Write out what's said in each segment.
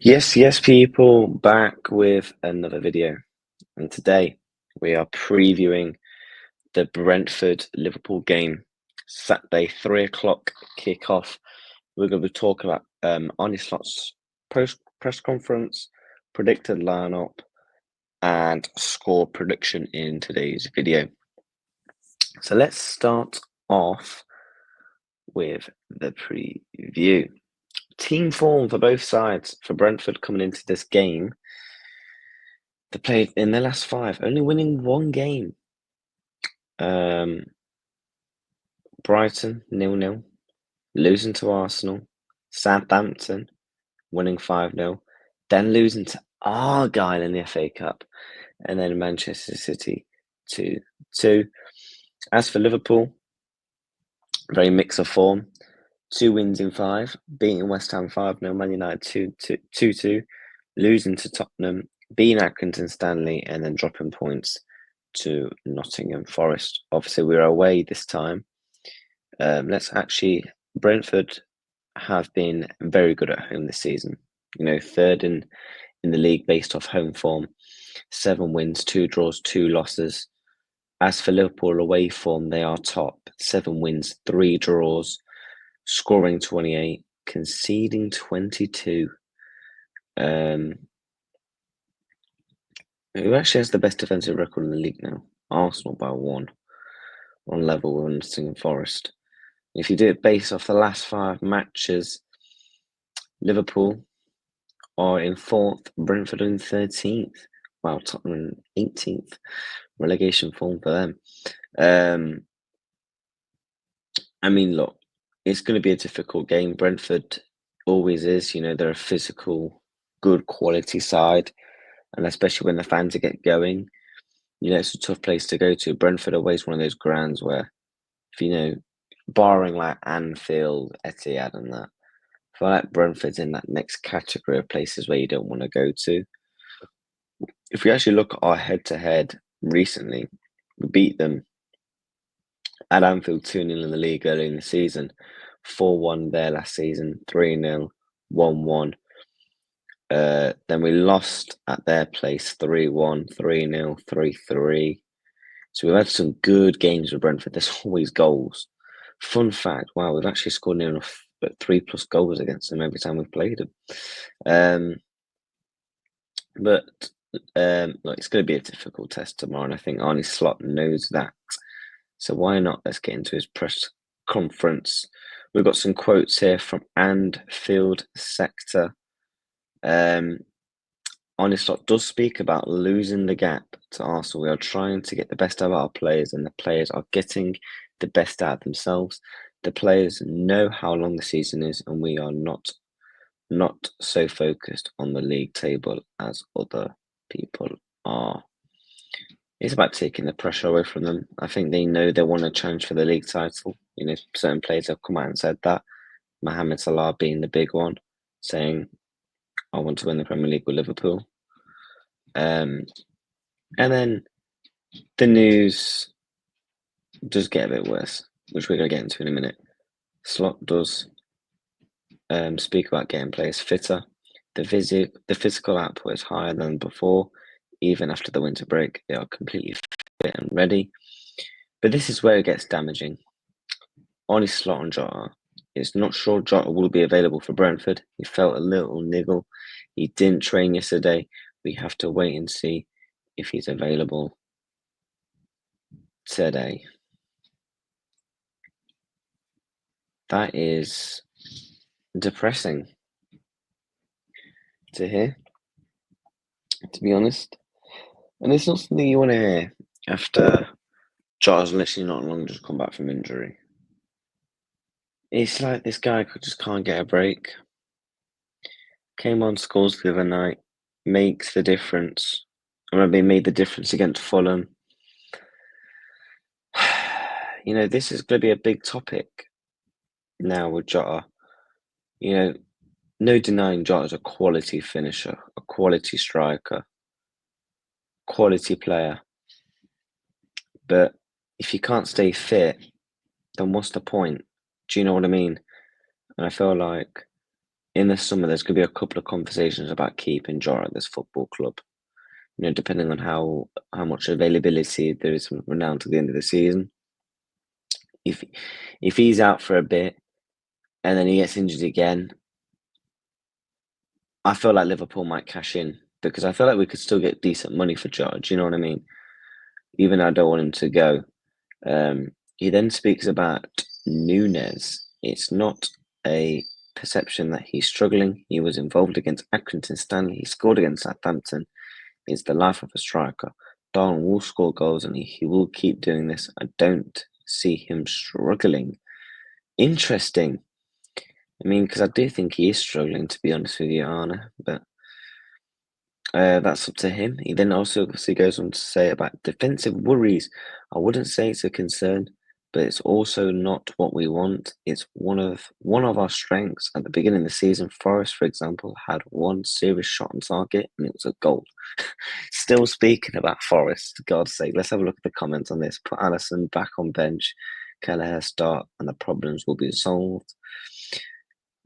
Yes, people, back with another video. And today we are previewing the Brentford Liverpool game, Saturday, 3 o'clock kickoff. We're going to be talking about Arne Slot's press conference, predicted lineup, and score prediction in today's video. So let's start off with the preview. Team form for both sides for Brentford coming into this game. They played in their last 5, only winning one game. Brighton 0-0, losing to Arsenal. Southampton winning 5-0, then losing to Argyle in the FA Cup, and then Manchester City 2-2. As for Liverpool, very mix of form. 2 wins in 5, beating West Ham 5-0, Man United 2-2, losing to Tottenham, beating Accrington Stanley, and then dropping points to Nottingham Forest. Obviously, we're away this time. Brentford have been very good at home this season. Third in the league based off home form. 7 wins, 2 draws, 2 losses. As for Liverpool away form, they are top. 7 wins, 3 draws, scoring 28, conceding 22. Who actually has the best defensive record in the league now? Arsenal by 1, on level with Nottingham Forest. If you do it based off the last 5 matches, Liverpool are in 4th, Brentford in 13th, while Tottenham in 18th. Relegation form for them. Look, it's going to be a difficult game. Brentford always is. They're a physical, good quality side, and especially when the fans get going, it's a tough place to go to. Brentford away is one of those grounds where, barring like Anfield, Etihad, and that, I feel like Brentford's in that next category of places where you don't want to go to. If we actually look at our head-to-head recently, we beat them at Anfield 2-0 in the league early in the season, 4-1 there last season, 3-0, 1-1. Then we lost at their place 3-1, 3-0, 3-3. So we've had some good games with Brentford. There's always goals. Fun fact, wow, we've actually scored near enough 3+ goals against them every time we've played them. Look, it's going to be a difficult test tomorrow, and I think Arne Slot knows that. So why not? Let's get into his press conference. We've got some quotes here from Anfield sector. Arne Slot does speak about losing the gap to Arsenal. We are trying to get the best out of our players, and the players are getting the best out of themselves. The players know how long the season is, and we are not so focused on the league table as other people are. It's about taking the pressure away from them. I think they know they want to challenge for the league title. Certain players have come out and said that. Mohamed Salah being the big one, saying, I want to win the Premier League with Liverpool. And then the news does get a bit worse, which we're going to get into in a minute. Slot does speak about getting players fitter. The physical output is higher than before. Even after the winter break, they are completely fit and ready. But this is where it gets damaging. Arne Slot on Jota is not sure Jota will be available for Brentford. He felt a little niggle. He didn't train yesterday. We have to wait and see if he's available today. That is depressing to hear, to be honest. And it's not something you want to hear after Jota's literally not long just come back from injury. It's like this guy just can't get a break. Came on, scores the other night, makes the difference. I remember he made the difference against Fulham. This is going to be a big topic now with Jota. No denying Jota's a quality finisher, a quality striker, quality player. But if you can't stay fit, then what's the point? Do you know what I mean? And I feel like in the summer, there's going to be a couple of conversations about keeping Jota at this football club. Depending on how much availability there is from now to the end of the season. If he's out for a bit and then he gets injured again, I feel like Liverpool might cash in because I feel like we could still get decent money for Jota. Do you know what I mean? Even though I don't want him to go. He then speaks about Nunes. It's not a perception that he's struggling. He was involved against Accrington Stanley. He scored against Southampton. It's the life of a striker. Darwin will score goals and he will keep doing this. I don't see him struggling. Interesting. I mean, because I do think he is struggling, to be honest with you, Arne, but that's up to him. He then also obviously goes on to say about defensive worries. I wouldn't say it's a concern, but it's also not what we want. It's one of our strengths. At the beginning of the season, Forest, for example, had one serious shot on target, and it was a goal. Still speaking about Forest, for God's sake, let's have a look at the comments on this. Put Alisson back on bench, Kelleher start, and the problems will be solved.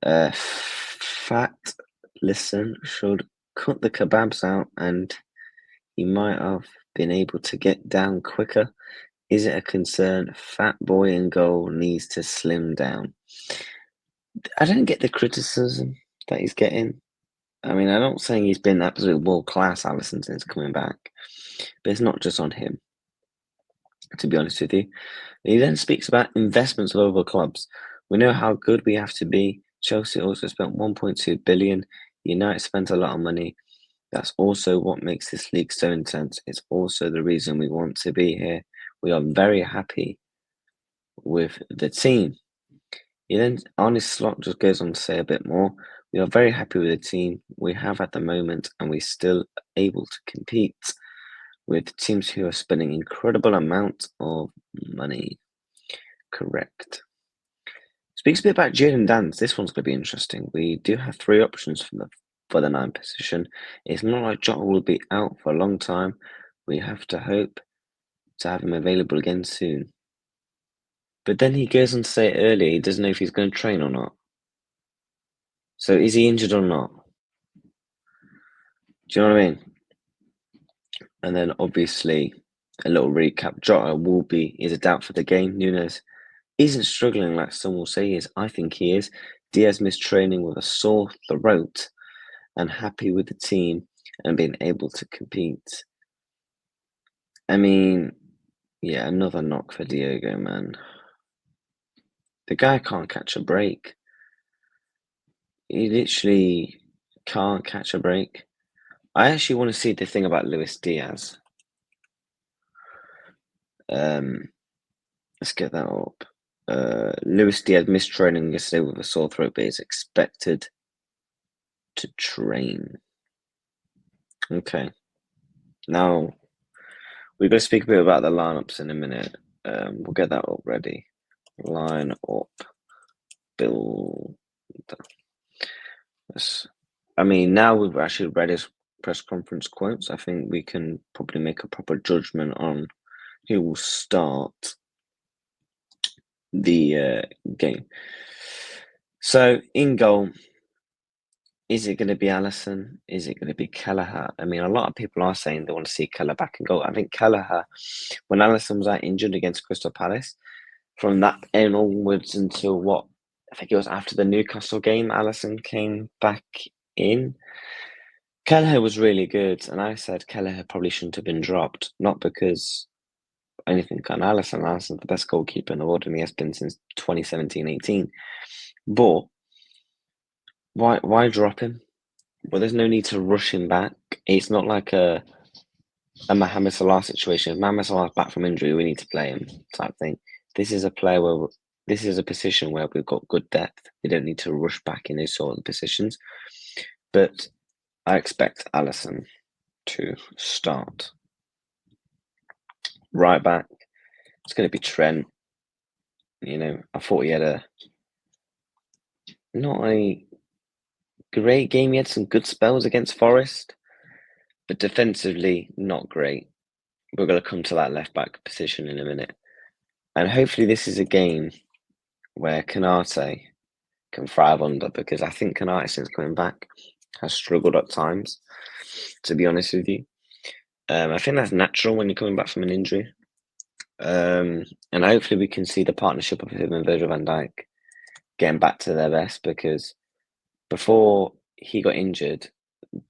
Fat Listen should cut the kebabs out, and he might have been able to get down quicker. Is it a concern? Fat boy in goal needs to slim down. I don't get the criticism that he's getting. I mean, I'm not saying he's been absolute world class, Alisson, since coming back, but it's not just on him, to be honest with you. He then speaks about investments of other clubs. We know how good we have to be. Chelsea also spent 1.2 billion. United spent a lot of money. That's also what makes this league so intense. It's also the reason we want to be here. We are very happy with the team. He then, on his slot, just goes on to say a bit more. We are very happy with the team we have at the moment, and we're still able to compete with teams who are spending incredible amounts of money. Correct. Speaks a bit about Jadon Dance. This one's going to be interesting. We do have 3 options for the 9 position. It's not like Jota will be out for a long time. We have to hope to have him available again soon. But then he goes on to say earlier he doesn't know if he's going to train or not. So is he injured or not? Do you know what I mean? And then obviously a little recap. Jota is a doubt for the game. Nunes isn't struggling like some will say he is. I think he is. Diaz missed training with a sore throat and happy with the team and being able to compete. I mean, yeah, another knock for Diego, man. The guy can't catch a break. He literally can't catch a break. I actually want to see the thing about Luis Diaz. Let's get that up. Luis Diaz missed training yesterday with a sore throat, but is expected to train. Okay. Now, we're going to speak a bit about the lineups in a minute. We'll get that up ready. Line up. Build. I mean, now we've actually read his press conference quotes. I think we can probably make a proper judgment on who will start the game. So, in goal, is it going to be Alisson? Is it going to be Kelleher? I mean, a lot of people are saying they want to see Kelleher back in goal. I think Kelleher, when Alisson was out injured against Crystal Palace, from that end onwards until what I think it was after the Newcastle game, Alisson came back in. Kelleher was really good, and I said Kelleher probably shouldn't have been dropped, not because anything on Alisson. Alisson's the best goalkeeper in the world, and he has been since 2017-18. But why drop him? Well, there's no need to rush him back. It's not like a Mohamed Salah situation. If Mohamed Salah's back from injury, we need to play him type thing. This is a position where we've got good depth. We don't need to rush back in those sort of positions. But I expect Alisson to start. Right back, it's going to be Trent. I thought he had not a great game. He had some good spells against Forest, but defensively, not great. We're going to come to that left back position in a minute. And hopefully this is a game where Canate can thrive under, because I think Kanate, since coming back, has struggled at times, to be honest with you. I think that's natural when you're coming back from an injury. And hopefully we can see the partnership of him and Virgil van Dijk getting back to their best, because before he got injured,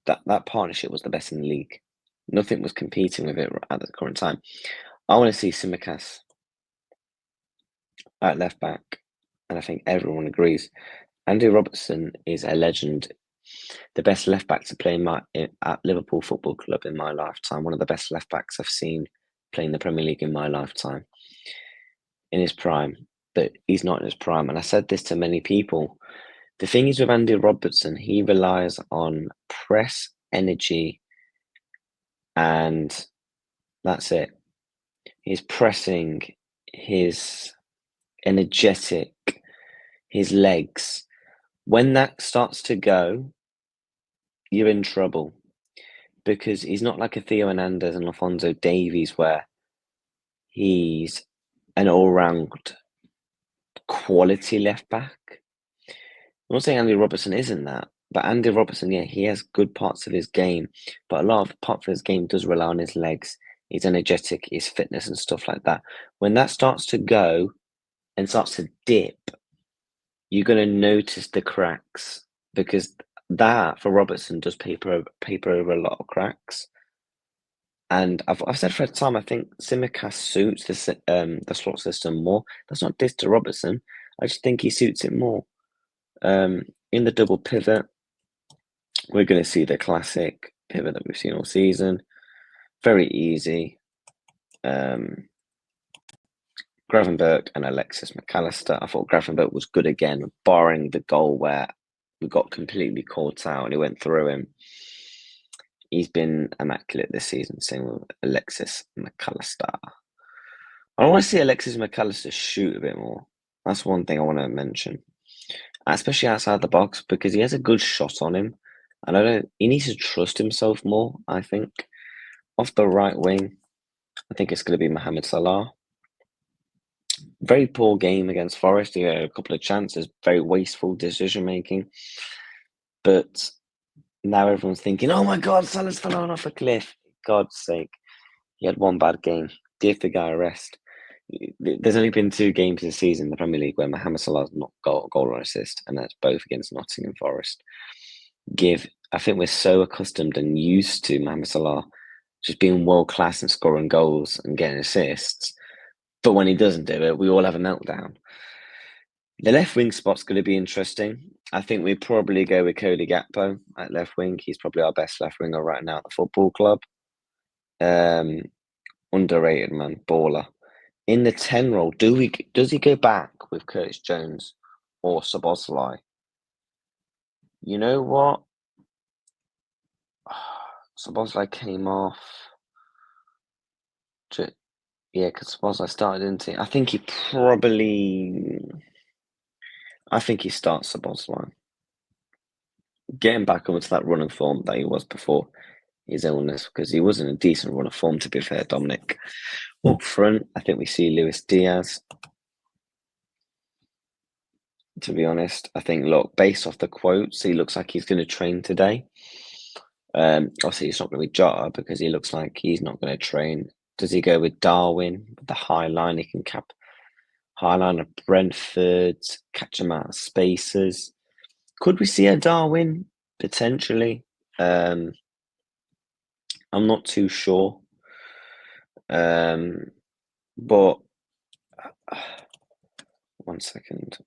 that partnership was the best in the league. Nothing was competing with it at the current time. I want to see Tsimikas at left back, and I think everyone agrees. Andy Robertson is a legend, the best left back to play at Liverpool Football Club in my lifetime. One of the best left backs I've seen playing the Premier League in my lifetime. In his prime, but he's not in his prime. And I said this to many people. The thing is with Andy Robertson, he relies on press, energy, and that's it. His pressing, his energetic, his legs. When that starts to go, you're in trouble, because he's not like a Theo Hernandez and Alphonso Davies, where he's an all-round quality left back. I'm not saying Andy Robertson isn't that, but Andy Robertson, yeah, he has good parts of his game, but a lot of parts of his game does rely on his legs, his energetic, his fitness and stuff like that. When that starts to go and starts to dip, you're going to notice the cracks, because that, for Robertson, does paper over a lot of cracks. And I've said for a time, I think Tsimikas suits the slot system more. That's not diss to Robertson. I just think he suits it more. In the double pivot, we're going to see the classic pivot that we've seen all season. Very easy. Gravenberch and Alexis McAllister. I thought Gravenberch was good again, barring the goal where we got completely caught out and he went through him. He's been immaculate this season, same with Alexis McAllister. I want to see Alexis McAllister shoot a bit more. That's one thing I want to mention, especially outside the box, because he has a good shot on him. And he needs to trust himself more, I think. Off the right wing, I think it's going to be Mohamed Salah. Very poor game against Forest. He had a couple of chances, very wasteful decision making. But now everyone's thinking, oh my God, Salah's fallen off a cliff. God's sake. He had one bad game. Give the guy a rest. There's only been 2 games this season in the Premier League where Mohamed Salah's not got a goal or assist, and that's both against Nottingham Forest. I think we're so accustomed and used to Mohamed Salah just being world class and scoring goals and getting assists. But when he doesn't do it, we all have a meltdown. The left wing spot's going to be interesting. I think we probably go with Cody Gakpo at left wing. He's probably our best left winger right now at the football club. Underrated, man, baller. In the 10 role, does he go back with Curtis Jones or Szoboszlai? You know what? Szoboszlai came off. Yeah, because Szoboszlai started, didn't he? I think he starts Szoboszlai. Getting back onto that run of form that he was before his illness, because he was in a decent run of form, to be fair, Dominic. Up front, I think we see Luis Diaz. To be honest, I think, look, based off the quotes, he looks like he's going to train today. Obviously, it's not going to be Jota, because he looks like he's not going to train. Does he go with Darwin with the high line? He can cap high line of Brentford, catch him out of spaces. Could we see a Darwin potentially? I'm not too sure. But one second.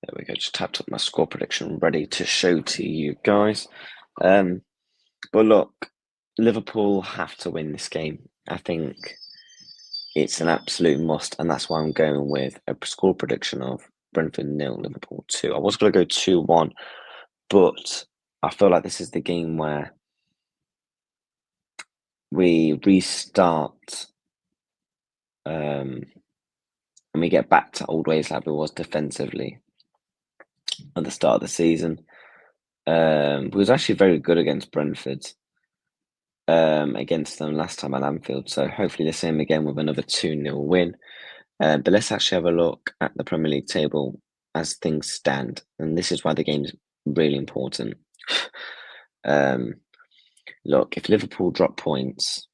There we go. Just tapped up my score prediction, ready to show to you guys. But look, Liverpool have to win this game. I think it's an absolute must, and that's why I'm going with a score prediction of Brentford 0, Liverpool 2. I was going to go 2-1, but I feel like this is the game where we restart and we get back to old ways like it was defensively at the start of the season. We was actually very good against Brentford. Against them last time at Anfield, so hopefully the same again with another 2-0 win. But let's actually have a look at the Premier League table as things stand, and this is why the game's really important. Look, if Liverpool drop points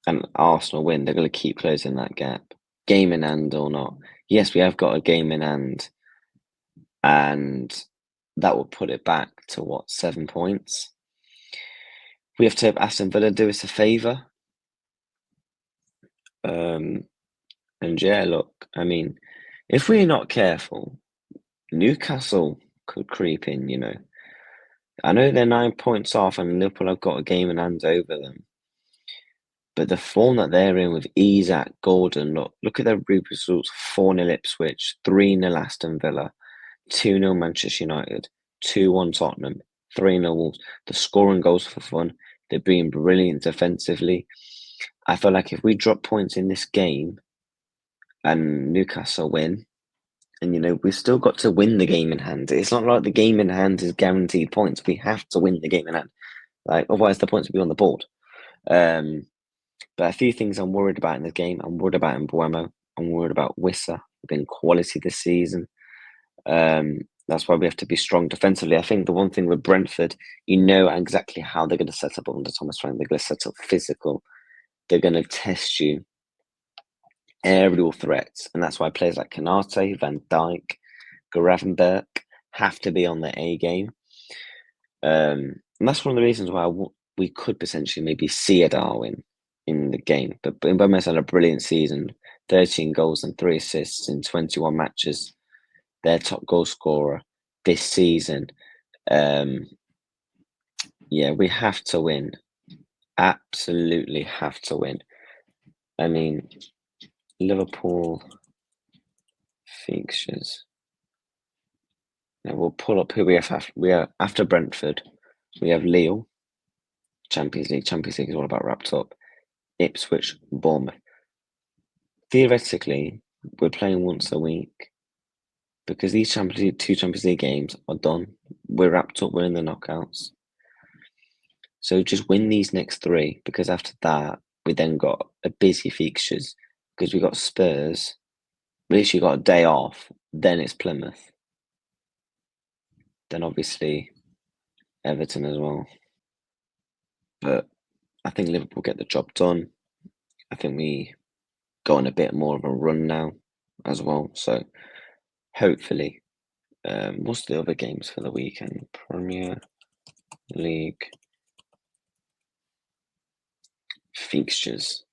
and Arsenal win, they're going to keep closing that gap, game in hand or not. Yes, we have got a game in hand, and that will put it back to what, 7 points. We have to have Aston Villa do us a favour. And yeah, look, I mean, if we're not careful, Newcastle could creep in. I know they're 9 points off and Liverpool have got a game in hand over them. But the form that they're in with Isak, Gordon, look at their results: 4-0 Ipswich, 3-0 Aston Villa, 2-0 Manchester United, 2-1 Tottenham, 3-0 Wolves. They're scoring goals for fun. They're being brilliant defensively. I feel like if we drop points in this game and Newcastle win, and we've still got to win the game in hand. It's not like the game in hand is guaranteed points. We have to win the game in hand. Like, otherwise the points will be on the board. But a few things I'm worried about in the game. I'm worried about Mbuemo. I'm worried about Wissa. Been quality this season. That's why we have to be strong defensively. I think the one thing with Brentford, you know exactly how they're going to set up under Thomas Frank. They're going to set up physical. They're going to test you. Aerial threats, and that's why players like Kanate, Van Dijk, Gravenberch have to be on their A game. And that's one of the reasons why we could potentially maybe see a Darwin in the game. But Mbuemo's had a brilliant season, 13 goals and 3 assists in 21 matches. Their top goal scorer this season. Yeah, we have to win. Absolutely have to win. I mean, Liverpool fixtures. Now we'll pull up who we have after. We are after Brentford. We have Lille, Champions League. Champions League is all about wrapped up. Ipswich, Bournemouth. Theoretically, we're playing once a week because these two Champions League games are done. We're wrapped up. We're in the knockouts. So just win these next 3, because after that we then got a busy fixtures because we got Spurs. We literally got a day off. Then it's Plymouth. Then obviously Everton as well. But I think Liverpool get the job done. I think we go on a bit more of a run now as well. So hopefully, what's the other games for the weekend? Premier League fixtures.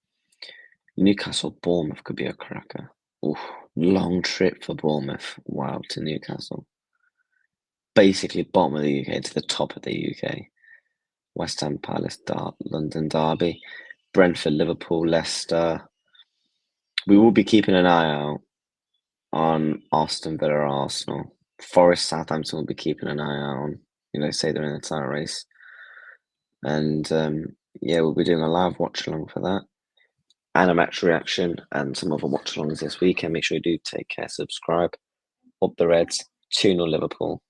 Newcastle, Bournemouth could be a cracker. Oof, long trip for Bournemouth. Wow, to Newcastle. Basically, bottom of the UK to the top of the UK. West Ham, Palace, London Derby, Brentford, Liverpool, Leicester. We will be keeping an eye out on Aston Villa, Arsenal. Forest, Southampton will be keeping an eye out on. Say they're in the title race. And yeah, we'll be doing a live watch along for that. And a match reaction and some other watch alongs this weekend. Make sure you do take care, subscribe. Up the Reds, 2-0 Liverpool.